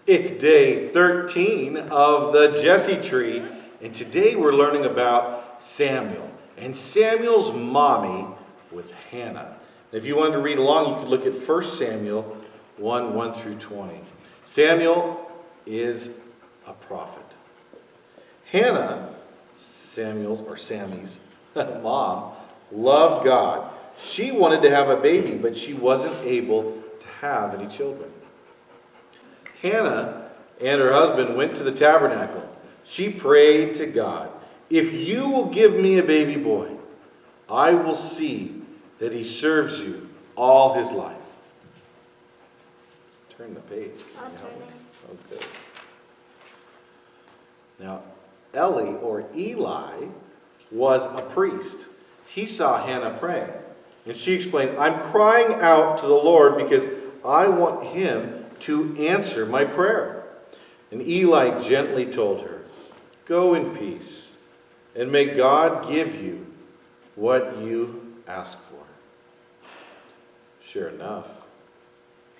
It's day 13 of the Jesse tree, and today we're learning about Samuel. And Samuel's mommy was Hannah. If you wanted to read along, you could look at 1 Samuel 1 through 20. Samuel is a prophet. Hannah, Sammy's mom, loved God. She wanted to have a baby, but she wasn't able to have any children. Hannah and her husband went to the tabernacle. She prayed to God, "If you will give me a baby boy, I will see that he serves you all his life." Let's turn the page. I'll turn it. Okay. Now, Eli was a priest. He saw Hannah praying, and she explained, "I'm crying out to the Lord because I want him to answer my prayer." And Eli gently told her, "Go in peace, and may God give you what you ask for." Sure enough,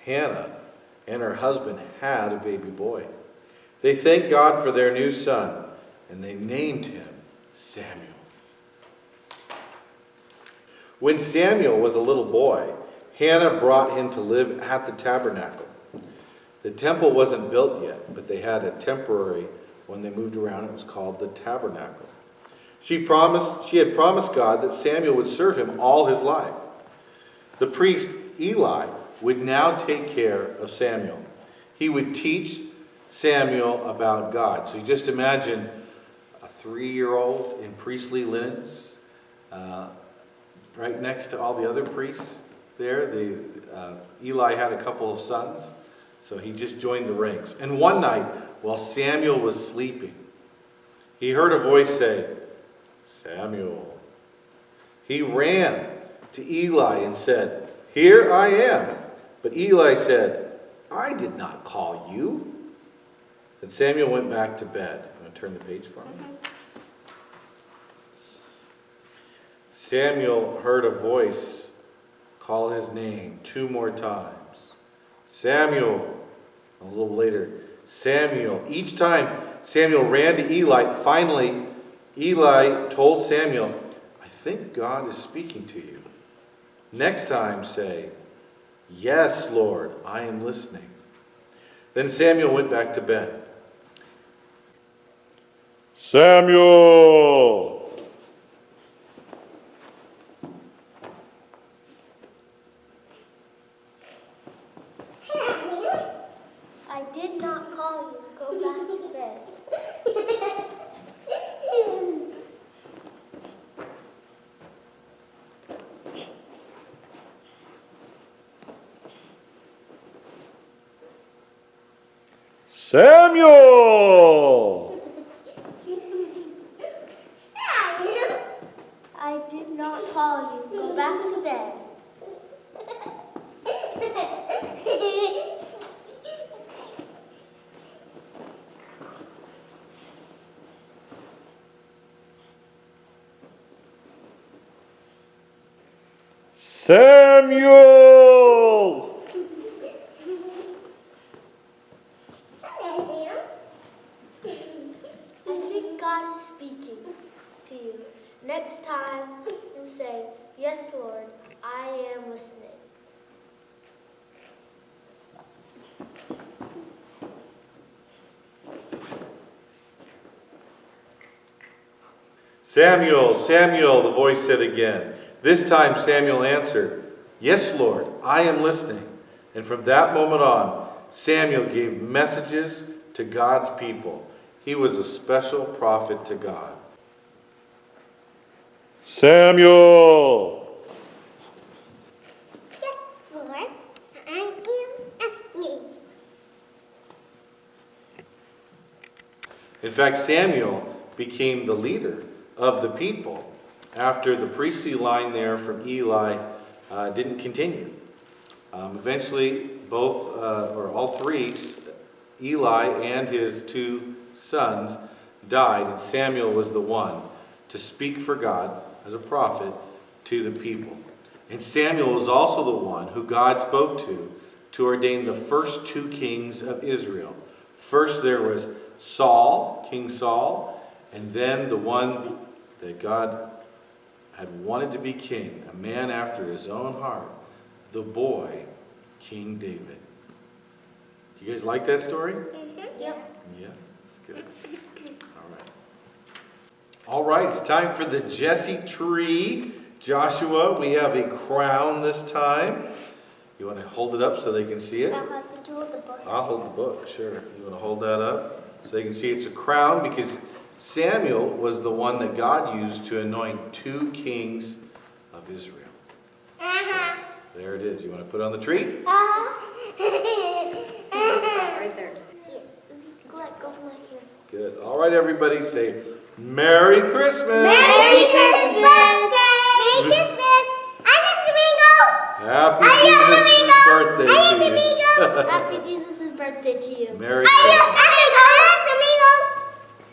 Hannah and her husband had a baby boy. They thanked God for their new son, and they named him Samuel. When Samuel was a little boy, Hannah brought him to live at the tabernacle. The temple wasn't built yet, but they had a temporary, when they moved around, it was called the tabernacle. She had promised God that Samuel would serve him all his life. The priest Eli would now take care of Samuel. He would teach Samuel about God. So you just imagine a 3-year-old in priestly linens, right next to all the other priests there. Eli had a couple of sons, so he just joined the ranks. And one night, while Samuel was sleeping, he heard a voice say, "Samuel." He ran to Eli and said, "Here I am." But Eli said, "I did not call you." Then Samuel went back to bed. I'm going to turn the page for me. Samuel heard a voice call his name 2 more times. "Samuel." A little later, "Samuel." Each time Samuel ran to Eli. Finally, Eli told Samuel, "I think God is speaking to you. Next time say, 'Yes, Lord, I am listening.'" Then Samuel went back to bed. "Samuel!" I did not call you. Go back to bed. "Samuel!" I did not call you. Go back to bed. "Samuel!" I think God is speaking to you. Next time, you say, "Yes, Lord, I am listening." "Samuel, Samuel," the voice said again. This time Samuel answered, "Yes, Lord, I am listening." And from that moment on, Samuel gave messages to God's people. He was a special prophet to God. "Samuel!" Yes, Lord, I am listening. In fact, Samuel became the leader of the people after the priestly line there from Eli didn't continue. Eventually, all three, Eli and his 2 sons, died, and Samuel was the one to speak for God as a prophet to the people. And Samuel was also the one who God spoke to ordain the first 2 kings of Israel. First there was Saul, King Saul, and then the one that God had wanted to be king, a man after his own heart, the boy, King David. Do you guys like that story? Yep. Yeah, that's good. All right, it's time for the Jesse tree. Joshua, we have a crown this time. You want to hold it up so they can see it? I'll have to hold the book. I'll hold the book, sure. You want to hold that up so they can see it's a crown, because Samuel was the one that God used to anoint 2 kings of Israel. There it is. You want to put it on the tree? Right there. Here, this is let go from my hand. Good. All right, everybody, say Merry Christmas! Merry Christmas! Merry Christmas! Happy Jesus' birthday to you. Happy Jesus' birthday to you. Merry Christmas.